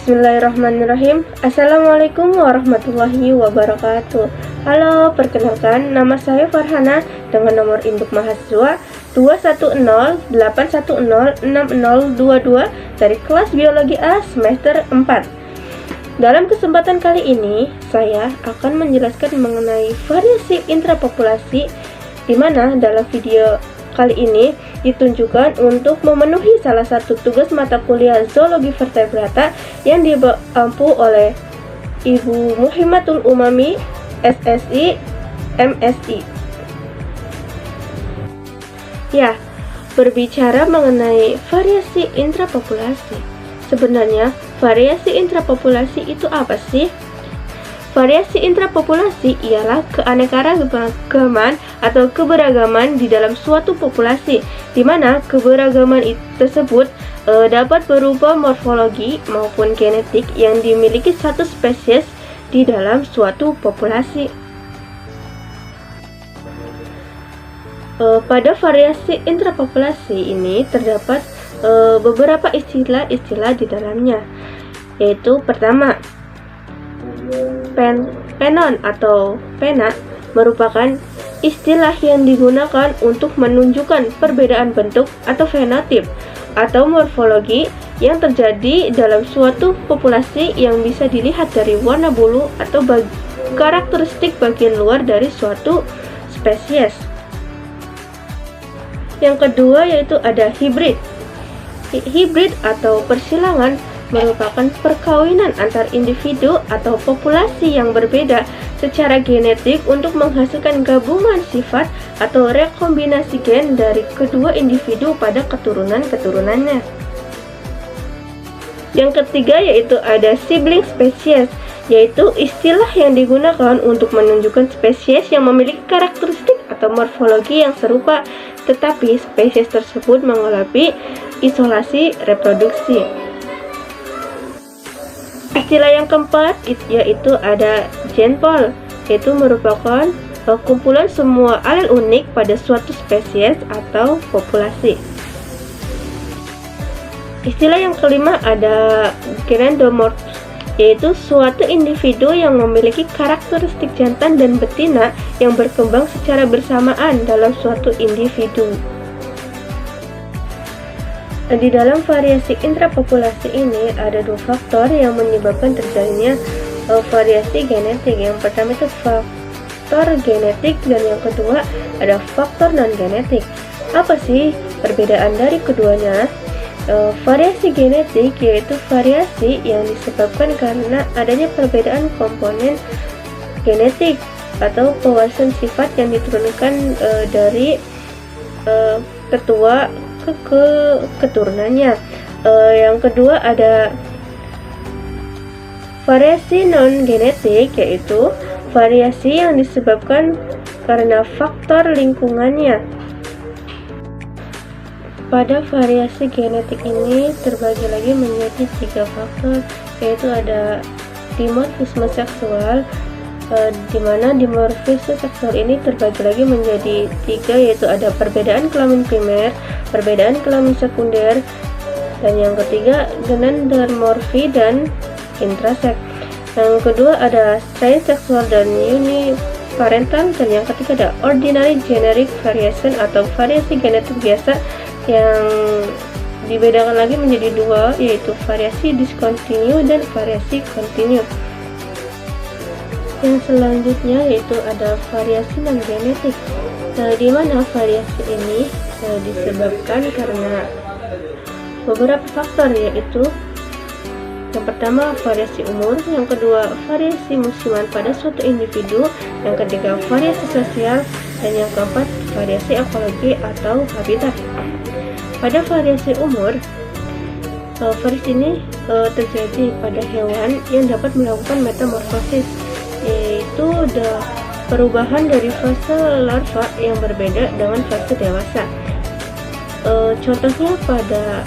Bismillahirrahmanirrahim. Assalamualaikum warahmatullahi wabarakatuh. Halo, perkenalkan nama saya Farhana dengan nomor induk mahasiswa 21081060022 dari kelas Biologi A semester 4. Dalam kesempatan kali ini, saya akan menjelaskan mengenai variasi intrapopulasi, di mana dalam video kali ini ditunjukkan untuk memenuhi salah satu tugas mata kuliah zoologi vertebrata yang diampu oleh Ibu Muhimmatul Umami, SSI, MSI. Ya, berbicara mengenai variasi intrapopulasi. Sebenarnya, variasi intrapopulasi itu apa sih? Variasi intrapopulasi ialah keanekaragaman atau keberagaman di dalam suatu populasi, di mana keberagaman tersebut dapat berupa morfologi maupun genetik yang dimiliki satu spesies di dalam suatu populasi. Pada variasi intrapopulasi ini terdapat beberapa istilah-istilah di dalamnya, yaitu pertama, penon atau pena merupakan istilah yang digunakan untuk menunjukkan perbedaan bentuk atau fenotip atau morfologi yang terjadi dalam suatu populasi yang bisa dilihat dari warna bulu atau karakteristik bagian luar dari suatu spesies. Yang kedua yaitu ada hibrid. Hibrid atau persilangan merupakan perkawinan antar individu atau populasi yang berbeda secara genetik untuk menghasilkan gabungan sifat atau rekombinasi gen dari kedua individu pada keturunan-keturunannya. Yang ketiga yaitu ada sibling species, yaitu istilah yang digunakan untuk menunjukkan spesies yang memiliki karakteristik atau morfologi yang serupa, tetapi spesies tersebut mengalami isolasi reproduksi. Istilah yang keempat yaitu ada genpool, yaitu merupakan kumpulan semua alel unik pada suatu spesies atau populasi. Istilah yang kelima ada grandomorph, yaitu suatu individu yang memiliki karakteristik jantan dan betina yang berkembang secara bersamaan dalam suatu individu. Di dalam variasi intrapopulasi ini ada dua faktor yang menyebabkan terjadinya variasi genetik. Yang pertama itu faktor genetik dan yang kedua ada faktor non-genetik. Apa sih perbedaan dari keduanya? Variasi genetik yaitu variasi yang disebabkan karena adanya perbedaan komponen genetik atau pewasan sifat yang diturunkan dari ketua ke keturunannya. Yang kedua ada variasi non-genetik, yaitu variasi yang disebabkan karena faktor lingkungannya. Pada variasi genetik ini terbagi lagi menjadi 3 faktor, yaitu ada dimorfisme seksual, di mana dimorfisme seksual ini terbagi lagi menjadi 3, yaitu ada perbedaan kelamin primer, perbedaan kelamin sekunder, dan yang ketiga gendermorfi dan intraseks. Yang kedua ada strain seksual dan uniparental, dan yang ketiga ada ordinary genetic variation atau variasi genetik biasa yang dibedakan lagi menjadi 2, yaitu variasi discontinue dan variasi continue. Yang selanjutnya yaitu ada variasi non-genetik, di mana variasi ini disebabkan karena beberapa faktor, yaitu yang pertama variasi umur, yang kedua variasi musiman pada suatu individu, yang ketiga variasi sosial, dan yang keempat variasi ekologi atau habitat. Pada variasi umur, variasi ini terjadi pada hewan yang dapat melakukan metamorfosis, yaitu perubahan dari fase larva yang berbeda dengan fase dewasa. Contohnya pada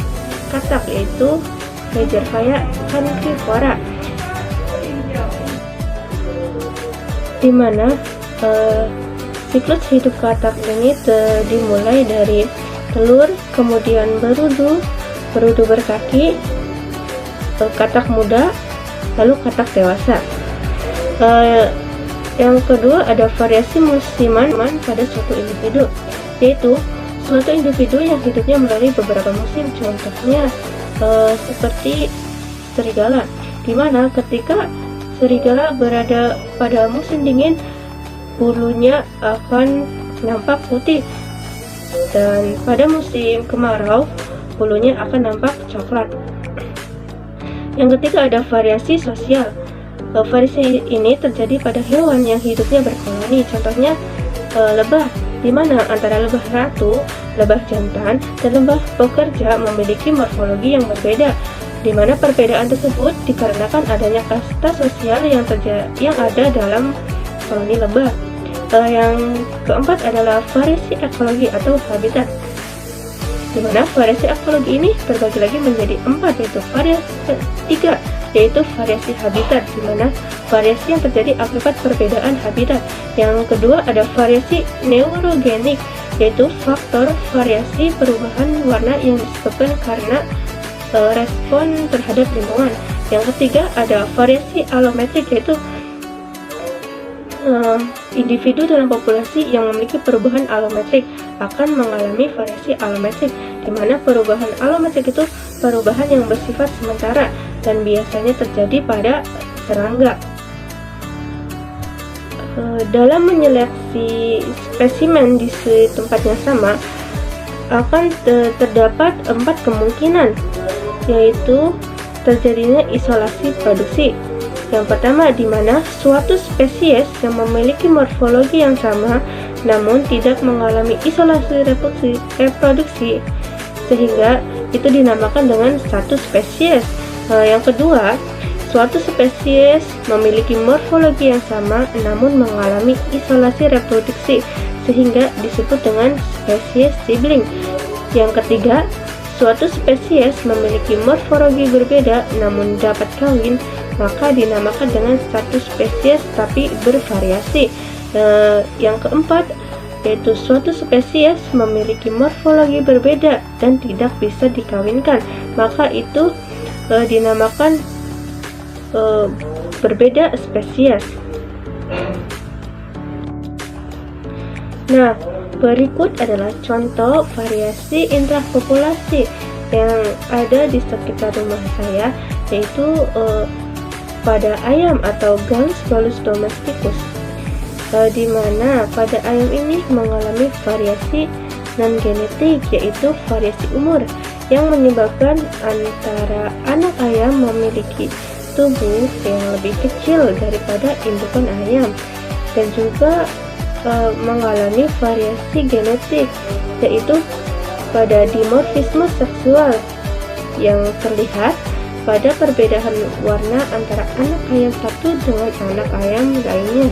katak, yaitu Megarphaea cancrifera, di mana siklus hidup katak ini dimulai dari telur, kemudian berudu berkaki, katak muda, lalu katak dewasa. Yang kedua ada variasi musiman pada suatu individu, yaitu suatu individu yang hidupnya melalui beberapa musim. Contohnya seperti serigala, di mana ketika serigala berada pada musim dingin, bulunya akan nampak putih, dan pada musim kemarau bulunya akan nampak coklat. Yang ketiga ada variasi sosial. Variasi ini terjadi pada hewan yang hidupnya berkoloni. Contohnya lebah, di mana antara lebah ratu, lebah jantan, dan lebah pekerja memiliki morfologi yang berbeda, di mana perbedaan tersebut dikarenakan adanya kasta sosial yang ada dalam koloni lebah. Yang keempat adalah variasi ekologi atau habitat, di mana variasi ekologi ini terbagi lagi menjadi 4, yaitu variasi habitat, di mana variasi yang terjadi akibat perbedaan habitat. Yang kedua ada variasi neurogenik, yaitu faktor variasi perubahan warna yang disebabkan karena respon terhadap lingkungan. Yang ketiga ada variasi alometrik, yaitu individu dalam populasi yang memiliki perubahan alometrik akan mengalami variasi alometrik, di mana perubahan alometrik itu perubahan yang bersifat sementara dan biasanya terjadi pada serangga. Dalam menyeleksi spesimen di tempat yang sama akan terdapat 4 kemungkinan, yaitu terjadinya isolasi produksi. Yang pertama, di mana suatu spesies yang memiliki morfologi yang sama namun tidak mengalami isolasi reproduksi, sehingga itu dinamakan dengan satu spesies. Yang kedua, suatu spesies memiliki morfologi yang sama namun mengalami isolasi reproduksi, sehingga disebut dengan spesies sibling. Yang ketiga, suatu spesies memiliki morfologi berbeda namun dapat kawin, maka dinamakan dengan satu spesies tapi bervariasi. Yang keempat, yaitu suatu spesies memiliki morfologi berbeda dan tidak bisa dikawinkan, maka itu dinamakan berbeda spesies. Nah, berikut adalah contoh variasi intrapopulasi yang ada di sekitar rumah saya, yaitu pada ayam atau Gallus domesticus, di mana pada ayam ini mengalami variasi non-genetik, yaitu variasi umur, yang menyebabkan antara anak ayam memiliki tubuh yang lebih kecil daripada indukan ayam, dan juga mengalami variasi genetik, yaitu pada dimorfisme seksual yang terlihat pada perbedaan warna antara anak ayam satu dengan anak ayam lainnya.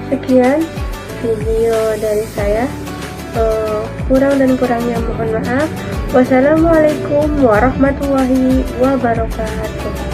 Sekian video dari saya. Kurang dan kurangnya mohon maaf. Wassalamualaikum warahmatullahi wabarakatuh.